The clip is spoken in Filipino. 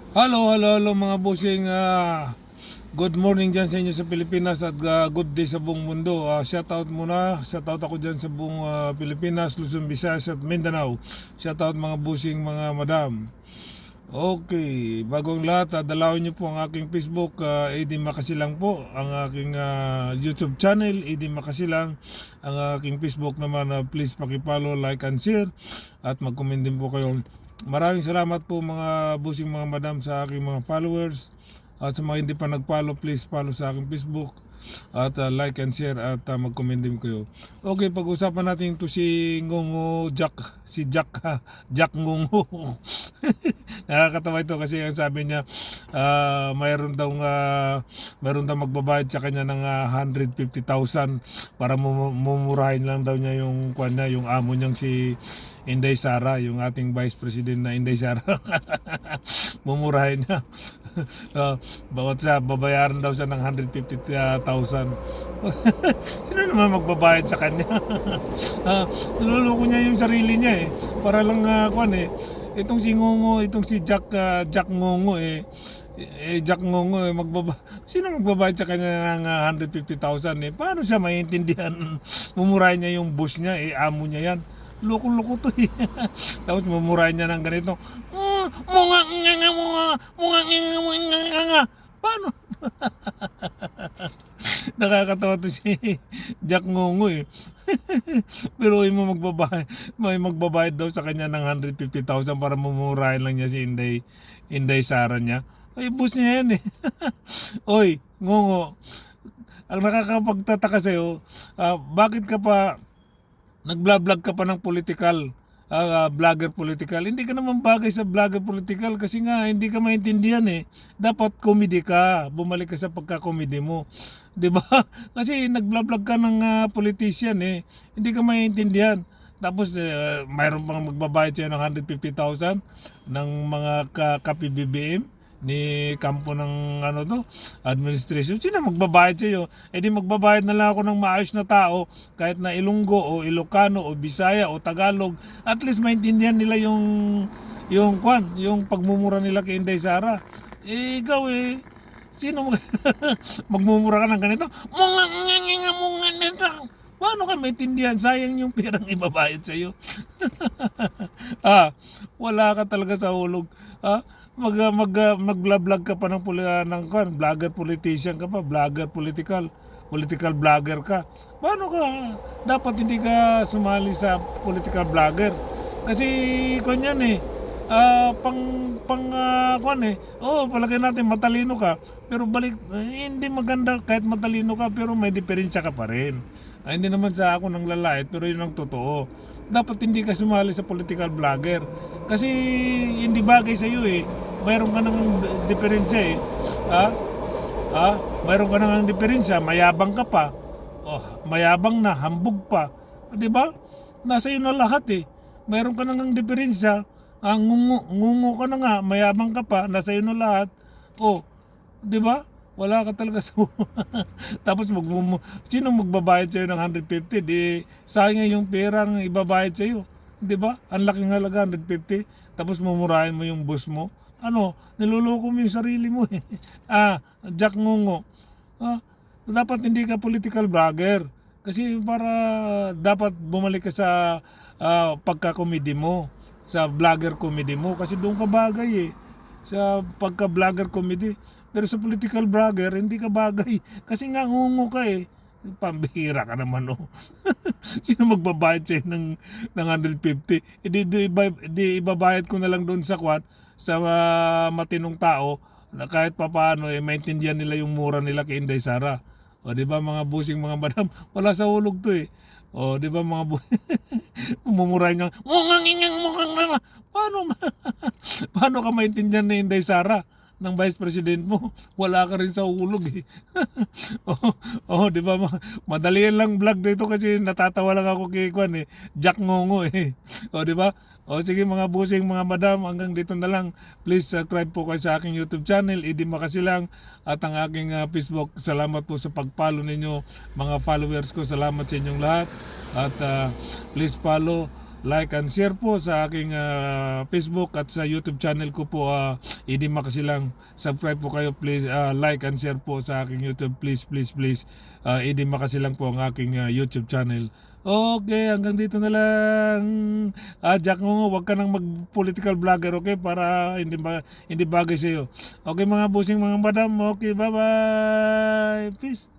Hello mga bossing. Good morning dyan sa inyo sa Pilipinas at good day sa buong mundo. Shoutout muna, shoutout ako dyan sa buong Pilipinas, Luzon, Visayas at Mindanao. Shoutout mga bossing, mga madam. Okay, bagong lahat, dalawin niyo po ang aking Facebook, AD Makasilang po, ang aking YouTube channel, AD Makasilang, ang aking Facebook naman, please pakipollow, like and share, at mag-comment din po kayo. Maraming salamat po mga busing mga madam sa aking mga followers, at sa mga hindi pa nag-follow, please follow sa aking Facebook at like and share at mag-comment din kayo. Okay, pag-usapan natin to si Ngongo Jack, si Jack ha, Jack Ngongo. Nakakatawa ito kasi ang sabi niya mayroon daw magbabayad sa kanya ng 150,000 para mumurahin lang daw niya yung yung amo niyang si Inday Sara, yung ating Vice President na Inday Sara. Mumurahin niya. Bawat sa babayaran daw siya ng 150,000. Sino naman magbabayad sa kanya? Niloloko niya yung sarili niya para lang itong si Ngongo, itong si Jack Ngongo Jack Ngongo sino magbabayad sa kanya ng 150,000 paano siya maintindihan? Mumurahin niya yung boss niya, amo niya yan. Loko-loko to Tapos mumurahin niya ng ganito. Munga. Paano? Nakakatawa to si Jack Ngongo Pero may magbabayad daw sa kanya ng 150,000 para mumurahin lang niya si Inday Sara niya. Ay, boss niya yan Oy, Ngongo, ang nakakapagtataka sa'yo, bakit ka pa nag-vlog ka pa ng political, vlogger political? Hindi ka naman bagay sa vlogger political kasi nga hindi ka maintindihan Dapat comedy ka, bumalik ka sa pagka-comedy mo. 'Di ba? Kasi nag-vlog ka ng politician hindi ka maintindihan. Tapos mayroon pang magbabayad sa'yo ng 150,000 ng mga ka-PBBM ni kampo ng administration. Sino magbabayad sa iyo? Di magbabayad na lang ako ng maayos na tao, kahit na Ilonggo o Ilocano o Bisaya o Tagalog, at least maintindihan nila yung pagmumura nila kay Inday Sara. Ikaw sino magmumura ka ng ganito? Munga nito. Paano ka maintindihan? Sayang yung perang ibabayad sa iyo. Wala ka talaga sa hulog. Mag-vlog ka pa ng vlogger politician ka pa, vlogger political vlogger ka. Paano ka? Dapat hindi ka sumali sa political vlogger. Kasi kanyan palagay natin matalino ka, pero hindi maganda kahit matalino ka pero may diferensya ka pa rin. Hindi naman sa ako nang lalait, pero yun ang totoo. Dapat hindi ka sumali sa political vlogger kasi hindi bagay sa iyo mayroon ka nang diferensya mayroon ka nang diferensya, mayabang ka pa. Mayabang na, hambog pa. 'Di ba? Nasa iyo na lahat Mayroon ka nang diferensya. Ngungo ka na nga, mayabang ka pa, nasa iyo na lahat. 'Di ba? Wala ka talaga sa tapos sino magbabayad sa'yo ng 150? Di sayang yung perang ibabayad sa'yo. 'Di ba? Ang laking halaga, 150. Tapos mumurahin mo yung boss mo. Niloloko mo yung sarili mo Jack Ngongo. Dapat hindi ka political vlogger. Kasi dapat bumalik ka sa pagka-comedy mo, sa vlogger comedy mo. Kasi doon ka bagay sa pagka-vlogger comedy. Pero sa political vlogger, hindi ka bagay. Kasi nga ngungo ka Pambihira ka naman Sino magbabayad sa'yo ng 150? Di ibabayad ko na lang doon sa matinong tao na kahit papaano maintindihan nila yung mura nila kay Inday Sara. Di ba mga busing mga madam, wala sa hulog to di ba mga pumumurahin niya, paano ka maintindihan ni Inday Sara ng Vice President mo? Wala ka rin sa hulog di ba? Madali lang vlog dito kasi natatawa lang ako kay Jack Ngongo di ba? Sige mga busing mga madam, hanggang dito na lang. Please subscribe po kayo sa aking YouTube channel, AD Makasilang, at ang aking Facebook. Salamat po sa pag-follow ninyo mga followers ko. Salamat sa inyong lahat. At please follow like and share po sa aking Facebook at sa YouTube channel ko po, Idi Makasilang. Subscribe po kayo please, like and share po sa aking YouTube please, please, please. Idi Makasilang po ang aking YouTube channel. Okay, hanggang dito na lang. Jack mo, wag ka nang mag-political vlogger, okay? Para hindi bagay sa iyo. Okay mga busing, mga madam. Okay, bye-bye. Peace.